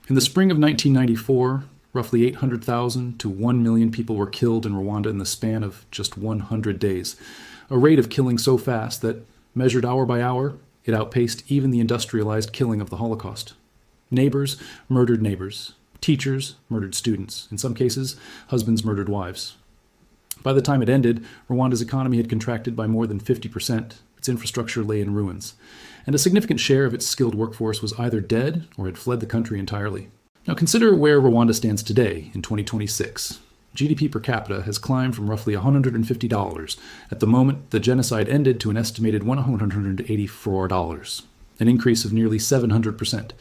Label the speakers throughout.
Speaker 1: In the spring of 1994, roughly 800,000 to 1 million people were killed in Rwanda in the span of just 100 days, a rate of killing so fast that, measured hour by hour, it outpaced even the industrialized killing of the Holocaust. Neighbors murdered neighbors. Teachers murdered students. In some cases, husbands murdered wives. By the time it ended, Rwanda's economy had contracted by more than 50%. Its infrastructure lay in ruins, and a significant share of its skilled workforce was either dead or had fled the country entirely. Now consider where Rwanda stands today in 2026. GDP per capita has climbed from roughly $150 at the moment the genocide ended to an estimated $184, an increase of nearly 700%.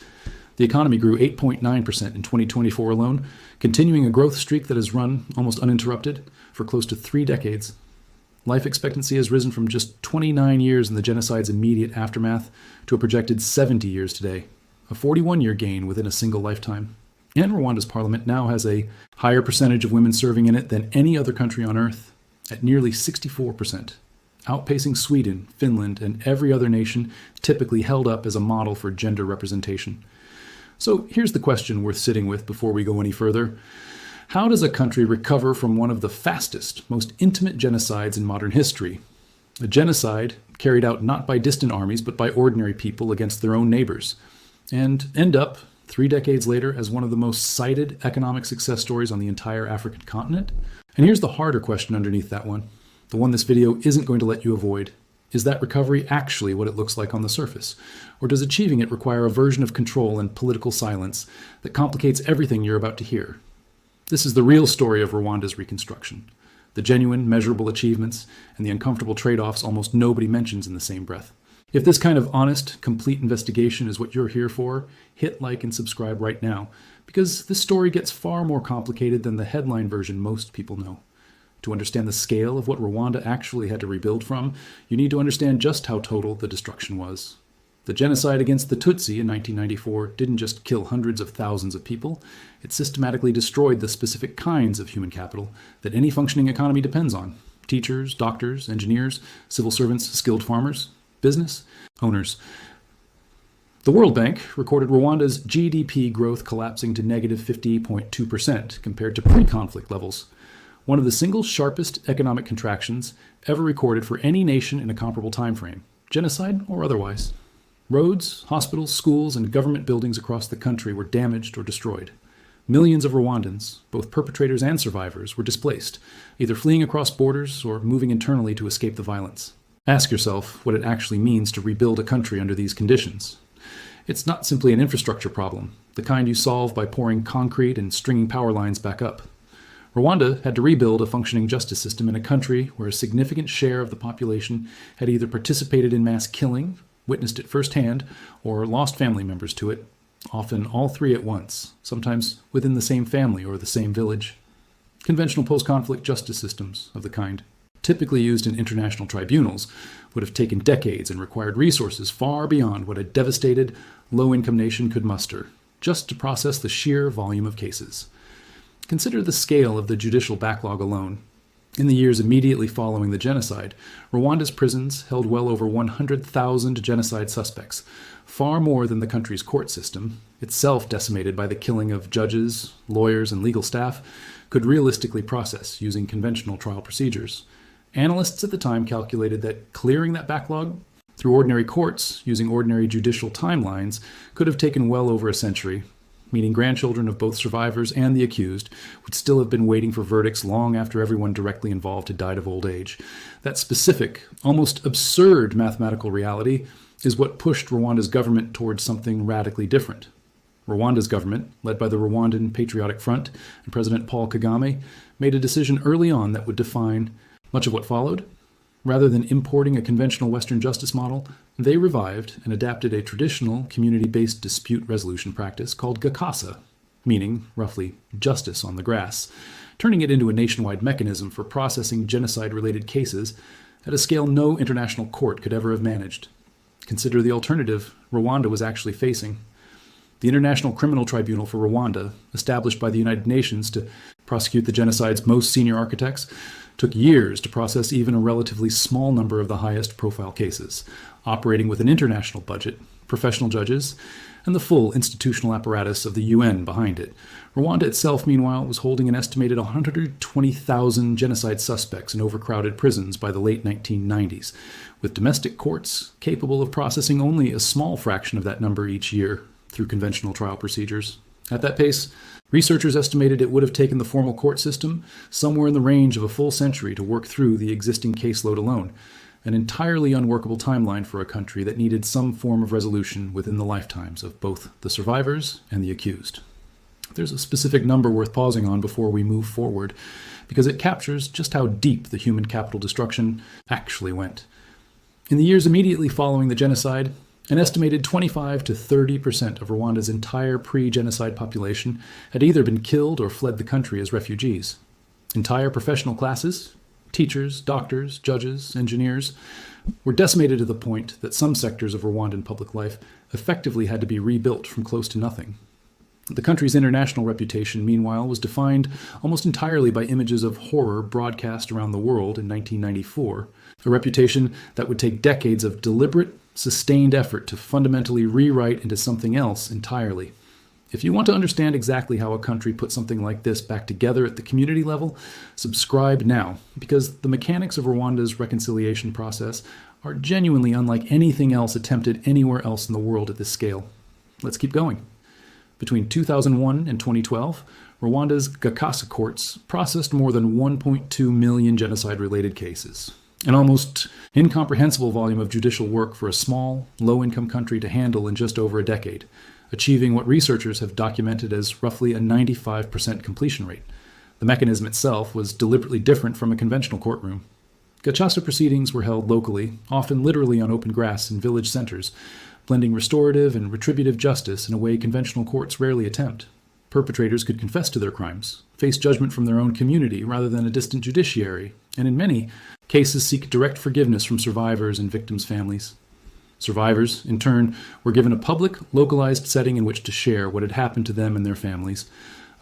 Speaker 1: The economy grew 8.9% in 2024 alone, continuing a growth streak that has run almost uninterrupted for close to 3 decades. Life expectancy has risen from just 29 years in the genocide's immediate aftermath to a projected 70 years today, a 41-year gain within a single lifetime. And Rwanda's parliament now has a higher percentage of women serving in it than any other country on earth, at nearly 64%, outpacing Sweden, Finland, and every other nation typically held up as a model for gender representation. So here's the question worth sitting with before we go any further. How does a country recover from one of the fastest, most intimate genocides in modern history? A genocide carried out not by distant armies, but by ordinary people against their own neighbors, and end up, 3 decades later, as one of the most cited economic success stories on the entire African continent? And here's the harder question underneath that one, the one this video isn't going to let you avoid. Is that recovery actually what it looks like on the surface? Or does achieving it require a version of control and political silence that complicates everything you're about to hear? This is the real story of Rwanda's reconstruction, the genuine, measurable achievements, and the uncomfortable trade-offs almost nobody mentions in the same breath. If this kind of honest, complete investigation is what you're here for, hit like and subscribe right now, because this story gets far more complicated than the headline version most people know. To understand the scale of what Rwanda actually had to rebuild from, you need to understand just how total the destruction was. The genocide against the Tutsi in 1994 didn't just kill hundreds of thousands of people, it systematically destroyed the specific kinds of human capital that any functioning economy depends on: teachers, doctors, engineers, civil servants, skilled farmers, business owners. The World Bank recorded Rwanda's GDP growth collapsing to negative 50.2% compared to pre-conflict levels, one of the single sharpest economic contractions ever recorded for any nation in a comparable time frame, genocide or otherwise. Roads, hospitals, schools, and government buildings across the country were damaged or destroyed. Millions of Rwandans, both perpetrators and survivors, were displaced, either fleeing across borders or moving internally to escape the violence. Ask yourself what it actually means to rebuild a country under these conditions. It's not simply an infrastructure problem, the kind you solve by pouring concrete and stringing power lines back up. Rwanda had to rebuild a functioning justice system in a country where a significant share of the population had either participated in mass killing, witnessed it firsthand, or lost family members to it, often all 3 at once, sometimes within the same family or the same village. Conventional post-conflict justice systems of the kind, typically used in international tribunals, would have taken decades and required resources far beyond what a devastated, low-income nation could muster, just to process the sheer volume of cases. Consider the scale of the judicial backlog alone. In the years immediately following the genocide, Rwanda's prisons held well over 100,000 genocide suspects, far more than the country's court system, itself decimated by the killing of judges, lawyers, and legal staff, could realistically process using conventional trial procedures. Analysts at the time calculated that clearing that backlog through ordinary courts, using ordinary judicial timelines, could have taken well over a century, meaning grandchildren of both survivors and the accused would still have been waiting for verdicts long after everyone directly involved had died of old age. That specific, almost absurd mathematical reality is what pushed Rwanda's government towards something radically different. Rwanda's government, led by the Rwandan Patriotic Front and President Paul Kagame, made a decision early on that would define much of what followed. Rather than importing a conventional Western justice model, they revived and adapted a traditional community-based dispute resolution practice called Gakasa, meaning, roughly, justice on the grass, turning it into a nationwide mechanism for processing genocide-related cases at a scale no international court could ever have managed. Consider the alternative Rwanda was actually facing. The International Criminal Tribunal for Rwanda, established by the United Nations to prosecute the genocide's most senior architects, took years to process even a relatively small number of the highest profile cases, operating with an international budget, professional judges, and the full institutional apparatus of the UN behind it. Rwanda itself, meanwhile, was holding an estimated 120,000 genocide suspects in overcrowded prisons by the late 1990s, with domestic courts capable of processing only a small fraction of that number each year through conventional trial procedures. At that pace, researchers estimated it would have taken the formal court system somewhere in the range of a full century to work through the existing caseload alone, an entirely unworkable timeline for a country that needed some form of resolution within the lifetimes of both the survivors and the accused. There's a specific number worth pausing on before we move forward, because it captures just how deep the human capital destruction actually went. In the years immediately following the genocide, an estimated 25 to 30% of Rwanda's entire pre-genocide population had either been killed or fled the country as refugees. Entire professional classes, teachers, doctors, judges, engineers, were decimated to the point that some sectors of Rwandan public life effectively had to be rebuilt from close to nothing. The country's international reputation, meanwhile, was defined almost entirely by images of horror broadcast around the world in 1994, a reputation that would take decades of deliberate, sustained effort to fundamentally rewrite into something else entirely. If you want to understand exactly how a country put something like this back together at the community level, subscribe now, because the mechanics of Rwanda's reconciliation process are genuinely unlike anything else attempted anywhere else in the world at this scale. Let's keep going. Between 2001 and 2012, Rwanda's Gakasa courts processed more than 1.2 million genocide-related cases, an almost incomprehensible volume of judicial work for a small, low-income country to handle in just over a decade, achieving what researchers have documented as roughly a 95% completion rate. The mechanism itself was deliberately different from a conventional courtroom. Gacaca proceedings were held locally, often literally on open grass in village centers, blending restorative and retributive justice in a way conventional courts rarely attempt. Perpetrators could confess to their crimes, face judgment from their own community rather than a distant judiciary, and in many cases seek direct forgiveness from survivors and victims' families. Survivors, in turn, were given a public, localized setting in which to share what had happened to them and their families,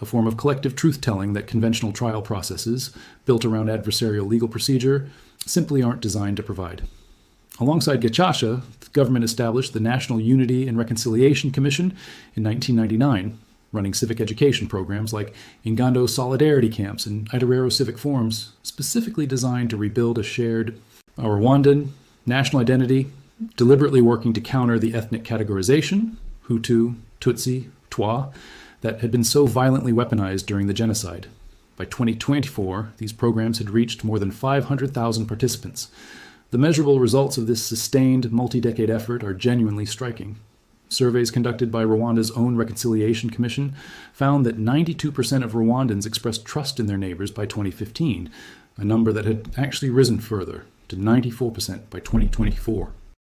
Speaker 1: a form of collective truth-telling that conventional trial processes, built around adversarial legal procedure, simply aren't designed to provide. Alongside Gacaca, the government established the National Unity and Reconciliation Commission in 1999, running civic education programs like Ingando Solidarity Camps and Itarero Civic Forums, specifically designed to rebuild a shared Rwandan national identity, deliberately working to counter the ethnic categorization, Hutu, Tutsi, Twa, that had been so violently weaponized during the genocide. By 2024, these programs had reached more than 500,000 participants. The measurable results of this sustained, multi-decade effort are genuinely striking. Surveys conducted by Rwanda's own Reconciliation Commission found that 92% of Rwandans expressed trust in their neighbors by 2015, a number that had actually risen further to 94% by 2024.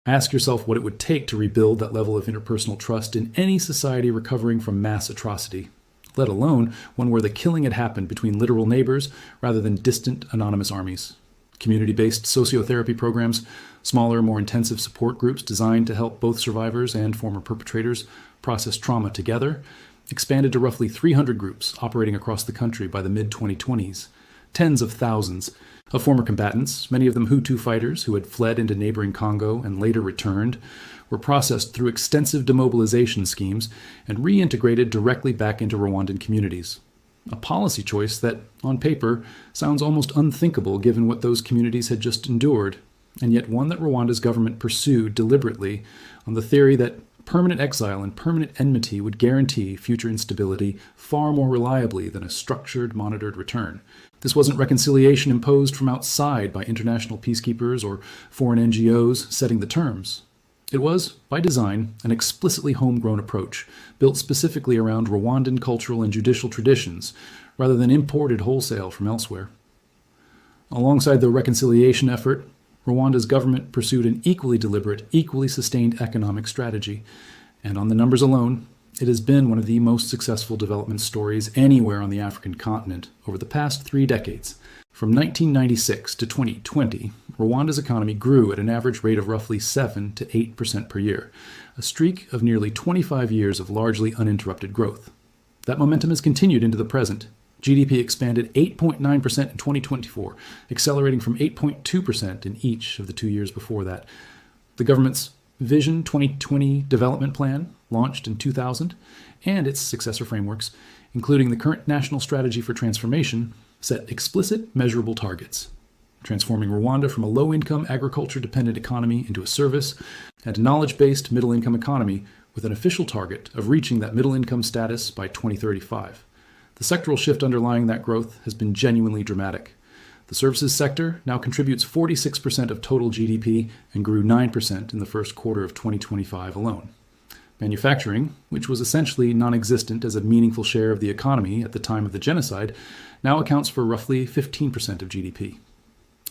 Speaker 1: Ask yourself what it would take to rebuild that level of interpersonal trust in any society recovering from mass atrocity, let alone one where the killing had happened between literal neighbors rather than distant, anonymous armies. Community-based sociotherapy programs, smaller, more intensive support groups designed to help both survivors and former perpetrators process trauma together, expanded to roughly 300 groups operating across the country by the mid-2020s. Tens of thousands of former combatants, many of them Hutu fighters who had fled into neighboring Congo and later returned, were processed through extensive demobilization schemes and reintegrated directly back into Rwandan communities. A policy choice that, on paper, sounds almost unthinkable given what those communities had just endured, and yet one that Rwanda's government pursued deliberately on the theory that permanent exile and permanent enmity would guarantee future instability far more reliably than a structured, monitored return. This wasn't reconciliation imposed from outside by international peacekeepers or foreign NGOs setting the terms. It was, by design, an explicitly homegrown approach, built specifically around Rwandan cultural and judicial traditions, rather than imported wholesale from elsewhere. Alongside the reconciliation effort, Rwanda's government pursued an equally deliberate, equally sustained economic strategy, and on the numbers alone, it has been one of the most successful development stories anywhere on the African continent over the past 3 decades. From 1996 to 2020, Rwanda's economy grew at an average rate of roughly 7 to 8% per year, a streak of nearly 25 years of largely uninterrupted growth. That momentum has continued into the present. GDP expanded 8.9% in 2024, accelerating from 8.2% in each of the 2 years before that. The government's Vision 2020 Development Plan, launched in 2000, and its successor frameworks, including the current National Strategy for Transformation, set explicit, measurable targets, transforming Rwanda from a low-income, agriculture-dependent economy into a service and knowledge-based middle-income economy with an official target of reaching that middle-income status by 2035. The sectoral shift underlying that growth has been genuinely dramatic. The services sector now contributes 46% of total GDP and grew 9% in the first quarter of 2025 alone. Manufacturing, which was essentially non-existent as a meaningful share of the economy at the time of the genocide, now accounts for roughly 15% of GDP.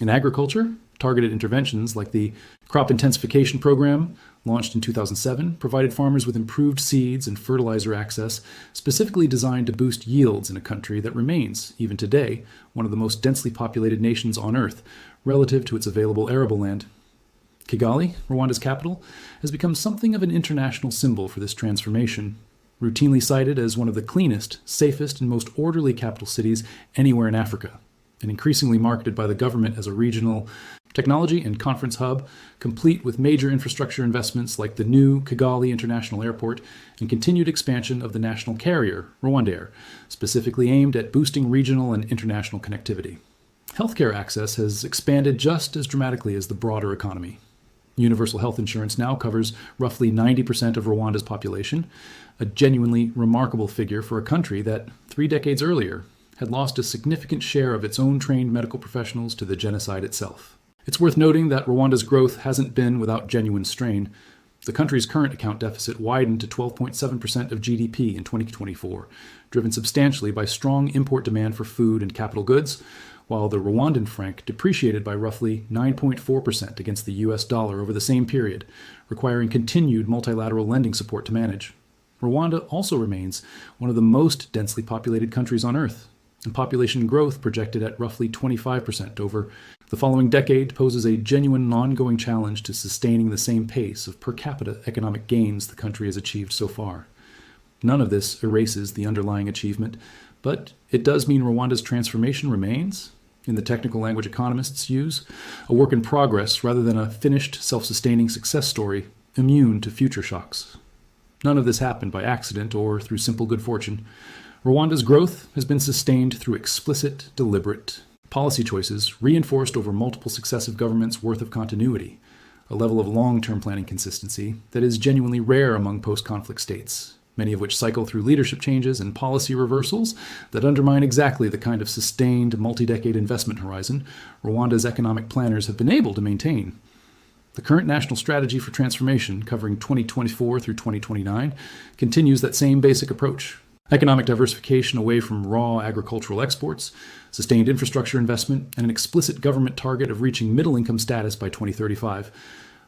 Speaker 1: In agriculture, targeted interventions like the crop intensification program, launched in 2007, provided farmers with improved seeds and fertilizer access specifically designed to boost yields in a country that remains, even today, one of the most densely populated nations on Earth relative to its available arable land. Kigali, Rwanda's capital, has become something of an international symbol for this transformation, routinely cited as one of the cleanest, safest, and most orderly capital cities anywhere in Africa, and increasingly marketed by the government as a regional technology and conference hub, complete with major infrastructure investments like the new Kigali International Airport and continued expansion of the national carrier, Rwandair, specifically aimed at boosting regional and international connectivity. Healthcare access has expanded just as dramatically as the broader economy. Universal health insurance now covers roughly 90% of Rwanda's population, a genuinely remarkable figure for a country that 3 decades earlier had lost a significant share of its own trained medical professionals to the genocide itself. It's worth noting that Rwanda's growth hasn't been without genuine strain. The country's current account deficit widened to 12.7% of GDP in 2024, driven substantially by strong import demand for food and capital goods, while the Rwandan franc depreciated by roughly 9.4% against the US dollar over the same period, requiring continued multilateral lending support to manage. Rwanda also remains one of the most densely populated countries on Earth, and population growth projected at roughly 25% over the following decade poses a genuine ongoing challenge to sustaining the same pace of per capita economic gains the country has achieved so far. None of this erases the underlying achievement, but it does mean Rwanda's transformation remains, in the technical language economists use, a work in progress rather than a finished, self-sustaining success story immune to future shocks. None of this happened by accident or through simple good fortune. Rwanda's growth has been sustained through explicit, deliberate policy choices reinforced over multiple successive governments' worth of continuity, a level of long-term planning consistency that is genuinely rare among post-conflict states, many of which cycle through leadership changes and policy reversals that undermine exactly the kind of sustained, multi-decade investment horizon Rwanda's economic planners have been able to maintain. The current National Strategy for Transformation, covering 2024 through 2029, continues that same basic approach. Economic diversification away from raw agricultural exports, sustained infrastructure investment, and an explicit government target of reaching middle-income status by 2035,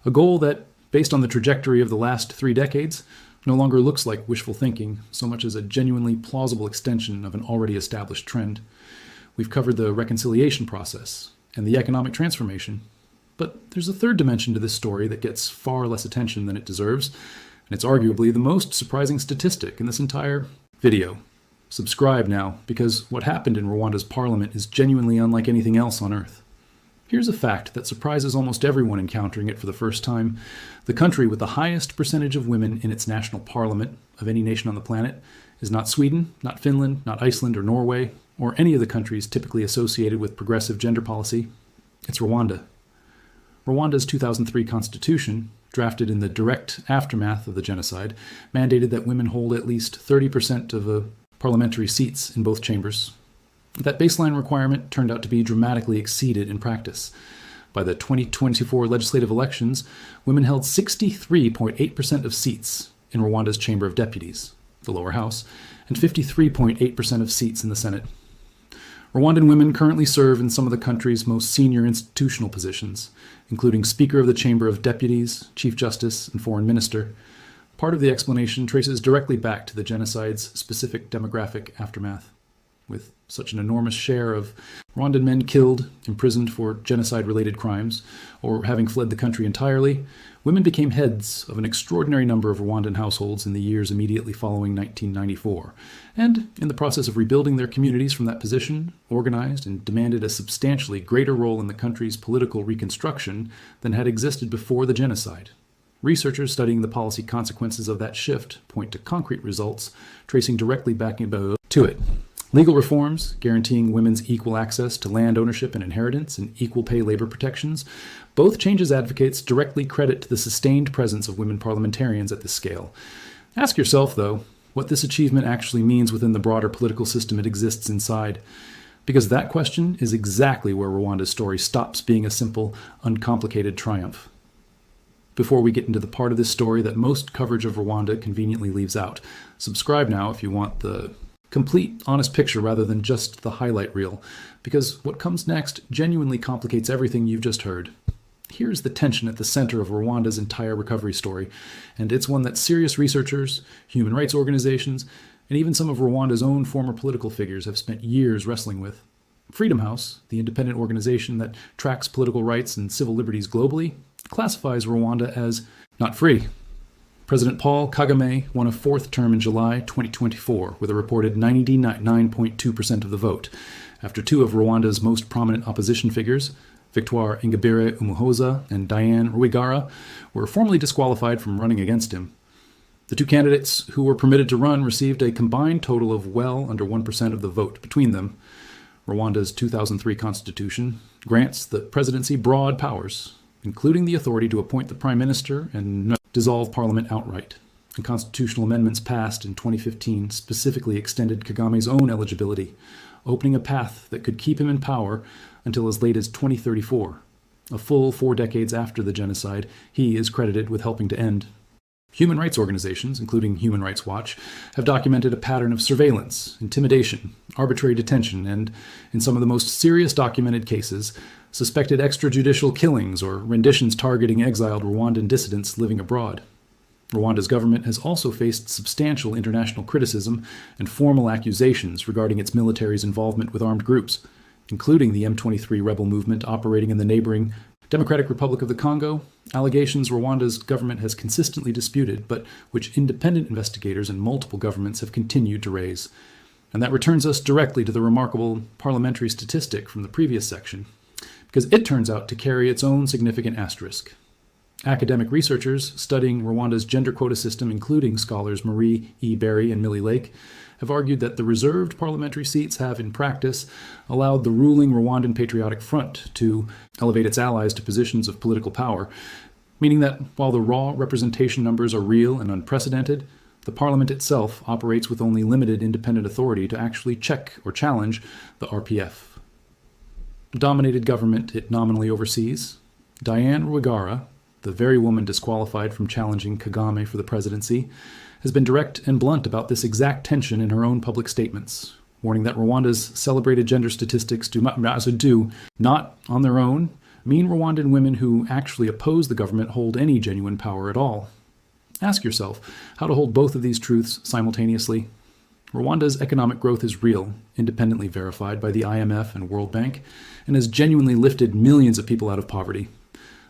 Speaker 1: a goal that, based on the trajectory of the last 3 decades, no longer looks like wishful thinking so much as a genuinely plausible extension of an already established trend. We've covered the reconciliation process and the economic transformation, but there's a third dimension to this story that gets far less attention than it deserves, and it's arguably the most surprising statistic in this entire video. Subscribe now, because what happened in Rwanda's parliament is genuinely unlike anything else on Earth. Here's a fact that surprises almost everyone encountering it for the first time. The country with the highest percentage of women in its national parliament of any nation on the planet is not Sweden, not Finland, not Iceland or Norway, or any of the countries typically associated with progressive gender policy. It's Rwanda. Rwanda's 2003 constitution, drafted in the direct aftermath of the genocide, mandated that women hold at least 30% of the parliamentary seats in both chambers. That baseline requirement turned out to be dramatically exceeded in practice. By the 2024 legislative elections, women held 63.8% of seats in Rwanda's Chamber of Deputies, the lower house, and 53.8% of seats in the Senate. Rwandan women currently serve in some of the country's most senior institutional positions, including Speaker of the Chamber of Deputies, Chief Justice, and Foreign Minister. Part of the explanation traces directly back to the genocide's specific demographic aftermath. With such an enormous share of Rwandan men killed, imprisoned for genocide-related crimes, or having fled the country entirely, women became heads of an extraordinary number of Rwandan households in the years immediately following 1994, and, in the process of rebuilding their communities from that position, organized and demanded a substantially greater role in the country's political reconstruction than had existed before the genocide. Researchers studying the policy consequences of that shift point to concrete results, tracing directly back to it. Legal reforms, guaranteeing women's equal access to land ownership and inheritance and equal pay labor protections, both changes advocates directly credit to the sustained presence of women parliamentarians at this scale. Ask yourself, though, what this achievement actually means within the broader political system it exists inside. Because that question is exactly where Rwanda's story stops being a simple, uncomplicated triumph. Before we get into the part of this story that most coverage of Rwanda conveniently leaves out, subscribe now if you want the complete, honest picture rather than just the highlight reel, because what comes next genuinely complicates everything you've just heard. Here's the tension at the center of Rwanda's entire recovery story, and it's one that serious researchers, human rights organizations, and even some of Rwanda's own former political figures have spent years wrestling with. Freedom House, the independent organization that tracks political rights and civil liberties globally, classifies Rwanda as not free. President Paul Kagame won a fourth term in July 2024 with a reported 99.2% of the vote, after two of Rwanda's most prominent opposition figures, Victoire Ingabire Umuhoza and Diane Rwigara, were formally disqualified from running against him. The two candidates who were permitted to run received a combined total of well under 1% of the vote between them. Rwanda's 2003 constitution grants the presidency broad powers, including the authority to appoint the prime minister and dissolve parliament outright. And constitutional amendments passed in 2015 specifically extended Kagame's own eligibility, opening a path that could keep him in power until as late as 2034. A full 4 decades after the genocide, he is credited with helping to end. Human rights organizations, including Human Rights Watch, have documented a pattern of surveillance, intimidation, arbitrary detention, and, in some of the most serious documented cases, suspected extrajudicial killings or renditions targeting exiled Rwandan dissidents living abroad. Rwanda's government has also faced substantial international criticism and formal accusations regarding its military's involvement with armed groups, including the M23 rebel movement operating in the neighboring Democratic Republic of the Congo, allegations Rwanda's government has consistently disputed, but which independent investigators and multiple governments have continued to raise. And that returns us directly to the remarkable parliamentary statistic from the previous section, because it turns out to carry its own significant asterisk. Academic researchers studying Rwanda's gender quota system, including scholars Marie E. Berry and Millie Lake, have argued that the reserved parliamentary seats have, in practice, allowed the ruling Rwandan Patriotic Front to elevate its allies to positions of political power, meaning that while the raw representation numbers are real and unprecedented, the parliament itself operates with only limited independent authority to actually check or challenge the RPF. The dominated government it nominally oversees, Diane Rwigara, the very woman disqualified from challenging Kagame for the presidency, has been direct and blunt about this exact tension in her own public statements, warning that Rwanda's celebrated gender statistics do not, on their own, mean Rwandan women who actually oppose the government hold any genuine power at all. Ask yourself how to hold both of these truths simultaneously. Rwanda's economic growth is real, independently verified by the IMF and World Bank, and has genuinely lifted millions of people out of poverty.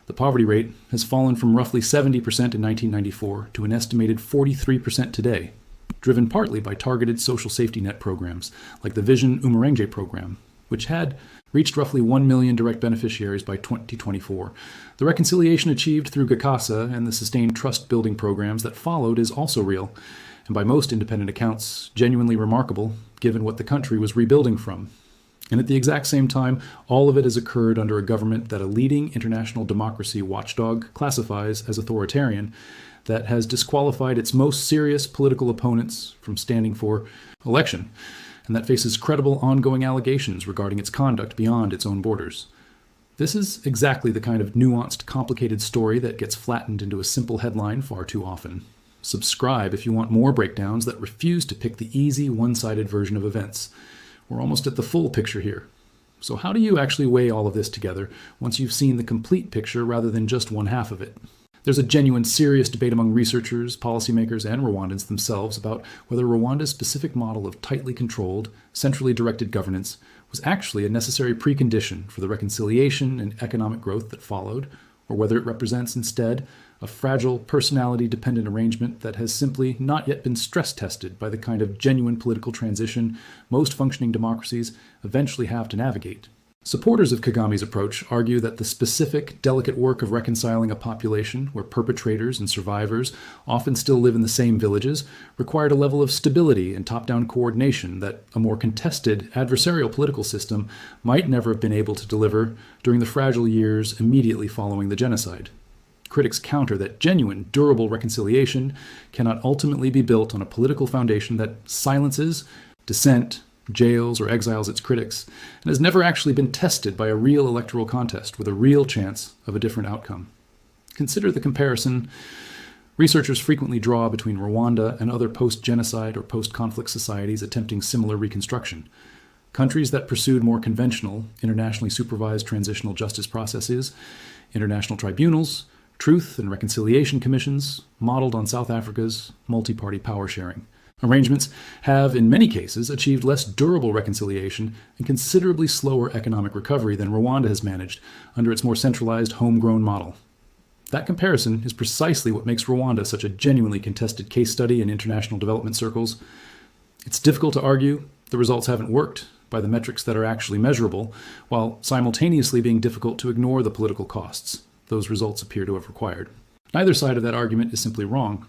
Speaker 1: The poverty rate has fallen from roughly 70% in 1994 to an estimated 43% today, driven partly by targeted social safety net programs like the Vision Umurenje program, which had reached roughly 1 million direct beneficiaries by 2024. The reconciliation achieved through GACASA and the sustained trust-building programs that followed is also real, and by most independent accounts, genuinely remarkable, given what the country was rebuilding from. And at the exact same time, all of it has occurred under a government that a leading international democracy watchdog classifies as authoritarian, that has disqualified its most serious political opponents from standing for election, and that faces credible ongoing allegations regarding its conduct beyond its own borders. This is exactly the kind of nuanced, complicated story that gets flattened into a simple headline far too often. Subscribe if you want more breakdowns that refuse to pick the easy, one-sided version of events. We're almost at the full picture here. So how do you actually weigh all of this together once you've seen the complete picture rather than just one half of it? There's a genuine, serious debate among researchers, policymakers, and Rwandans themselves about whether Rwanda's specific model of tightly controlled, centrally directed governance was actually a necessary precondition for the reconciliation and economic growth that followed, or whether it represents instead a fragile, personality-dependent arrangement that has simply not yet been stress-tested by the kind of genuine political transition most functioning democracies eventually have to navigate. Supporters of Kagame's approach argue that the specific, delicate work of reconciling a population where perpetrators and survivors often still live in the same villages required a level of stability and top-down coordination that a more contested, adversarial political system might never have been able to deliver during the fragile years immediately following the genocide. Critics counter that genuine, durable reconciliation cannot ultimately be built on a political foundation that silences dissent, jails, or exiles its critics, and has never actually been tested by a real electoral contest with a real chance of a different outcome. Consider the comparison researchers frequently draw between Rwanda and other post-genocide or post-conflict societies attempting similar reconstruction. Countries that pursued more conventional, internationally supervised transitional justice processes, international tribunals, truth and reconciliation commissions, modeled on South Africa's multi-party power sharing. Arrangements have, in many cases, achieved less durable reconciliation and considerably slower economic recovery than Rwanda has managed under its more centralized, homegrown model. That comparison is precisely what makes Rwanda such a genuinely contested case study in international development circles. It's difficult to argue the results haven't worked by the metrics that are actually measurable, while simultaneously being difficult to ignore the political costs those results appear to have required. Neither side of that argument is simply wrong.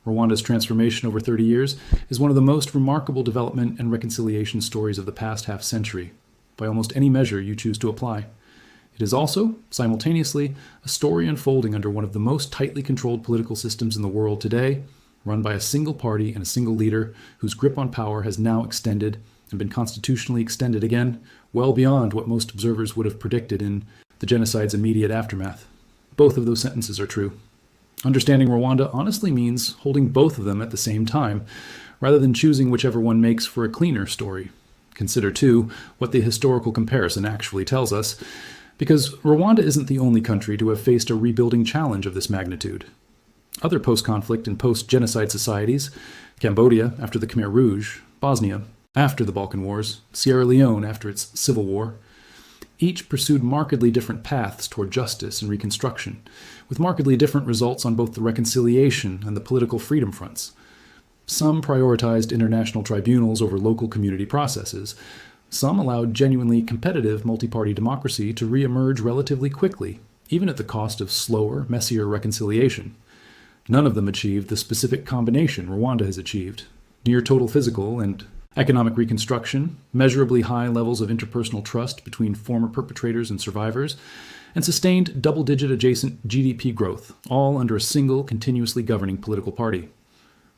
Speaker 1: Rwanda's transformation over 30 years is one of the most remarkable development and reconciliation stories of the past half-century, by almost any measure you choose to apply. It is also, simultaneously, a story unfolding under one of the most tightly controlled political systems in the world today, run by a single party and a single leader whose grip on power has now extended and been constitutionally extended again, well beyond what most observers would have predicted in the genocide's immediate aftermath. Both of those sentences are true. Understanding Rwanda honestly means holding both of them at the same time, rather than choosing whichever one makes for a cleaner story. Consider, too, what the historical comparison actually tells us, because Rwanda isn't the only country to have faced a rebuilding challenge of this magnitude. Other post-conflict and post-genocide societies, Cambodia after the Khmer Rouge, Bosnia after the Balkan Wars, Sierra Leone after its civil war, each pursued markedly different paths toward justice and reconstruction, with markedly different results on both the reconciliation and the political freedom fronts. Some prioritized international tribunals over local community processes. Some allowed genuinely competitive multi-party democracy to re-emerge relatively quickly, even at the cost of slower, messier reconciliation. None of them achieved the specific combination Rwanda has achieved: near total physical and economic reconstruction, measurably high levels of interpersonal trust between former perpetrators and survivors, and sustained double-digit adjacent GDP growth, all under a single, continuously governing political party.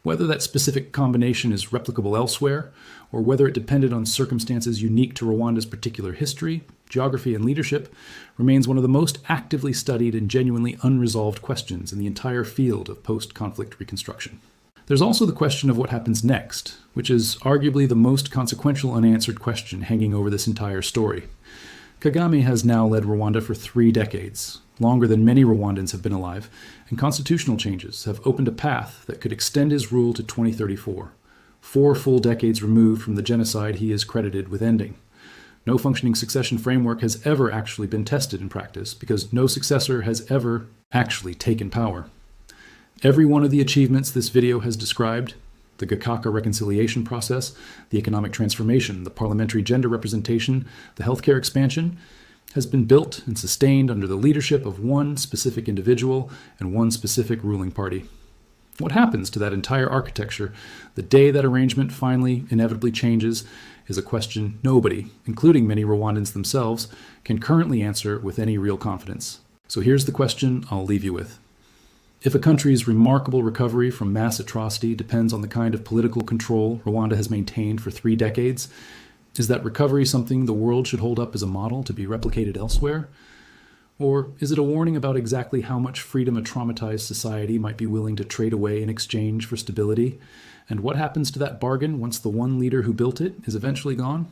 Speaker 1: Whether that specific combination is replicable elsewhere, or whether it depended on circumstances unique to Rwanda's particular history, geography, and leadership, remains one of the most actively studied and genuinely unresolved questions in the entire field of post-conflict reconstruction. There's also the question of what happens next, which is arguably the most consequential unanswered question hanging over this entire story. Kagame has now led Rwanda for 3 decades, longer than many Rwandans have been alive, and constitutional changes have opened a path that could extend his rule to 2034, 4 full decades removed from the genocide he is credited with ending. No functioning succession framework has ever actually been tested in practice, because no successor has ever actually taken power. Every one of the achievements this video has described, the Gakaka reconciliation process, the economic transformation, the parliamentary gender representation, the healthcare expansion, has been built and sustained under the leadership of one specific individual and one specific ruling party. What happens to that entire architecture the day that arrangement finally inevitably changes is a question nobody, including many Rwandans themselves, can currently answer with any real confidence. So here's the question I'll leave you with. If a country's remarkable recovery from mass atrocity depends on the kind of political control Rwanda has maintained for 3 decades, is that recovery something the world should hold up as a model to be replicated elsewhere? Or is it a warning about exactly how much freedom a traumatized society might be willing to trade away in exchange for stability? And what happens to that bargain once the one leader who built it is eventually gone?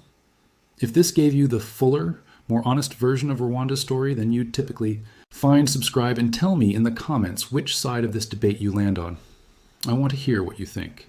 Speaker 1: If this gave you the fuller, more honest version of Rwanda's story than you'd typically find, subscribe, and tell me in the comments which side of this debate you land on. I want to hear what you think.